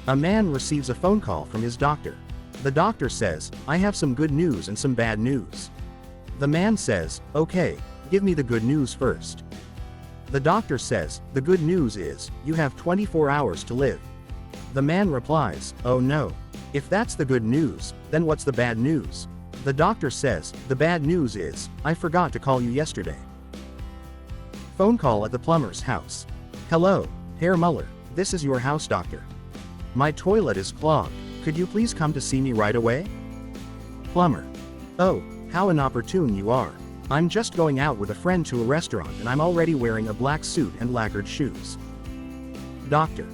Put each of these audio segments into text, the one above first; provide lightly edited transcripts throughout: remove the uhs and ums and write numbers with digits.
A man receives a phone call from his doctor. The doctor says, "I have some good news and some bad news." The man says, "Okay, give me the good news first." The doctor says, "The good news is, you have 24 hours to live." The man replies, "Oh no. If that's the good news, then what's the bad news?" The doctor says, "The bad news is, I forgot to call you yesterday." Phone call at the plumber's house. "Hello, Herr Muller, this is your house doctor. My toilet is clogged. Could you please come to see me right away?" Plumber: "Oh, how inopportune you are. I'm just going out with a friend to a restaurant and I'm already wearing a black suit and lacquered shoes." Doctor: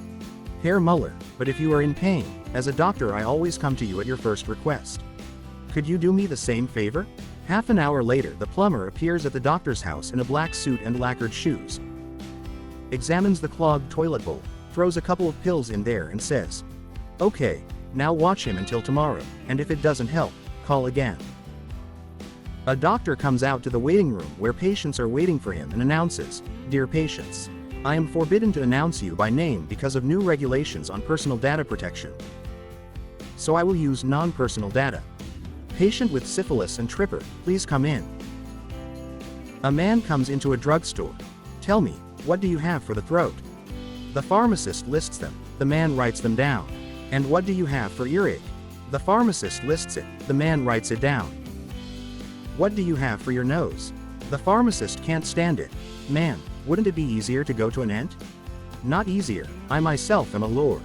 "Herr Muller, but if you are in pain, as a doctor I always come to you at your first request. Could you do me the same favor?" Half an hour later, the plumber appears at the doctor's house in a black suit and lacquered shoes. Examines the clogged toilet bowl, throws a couple of pills in there and says, "Okay, now watch him until tomorrow, and if it doesn't help, call again." A doctor comes out to the waiting room where patients are waiting for him and announces, "Dear patients, I am forbidden to announce you by name because of new regulations on personal data protection. So I will use non-personal data. Patient with syphilis and tripper, please come in." A man comes into a drugstore. "Tell me, what do you have for the throat?" The pharmacist lists them. The man writes them down. "And what do you have for earache?" The pharmacist lists it. The man writes it down. "What do you have for your nose?" The pharmacist can't stand it. "Man, wouldn't it be easier to go to an ent?" "Not easier, I myself am a lord."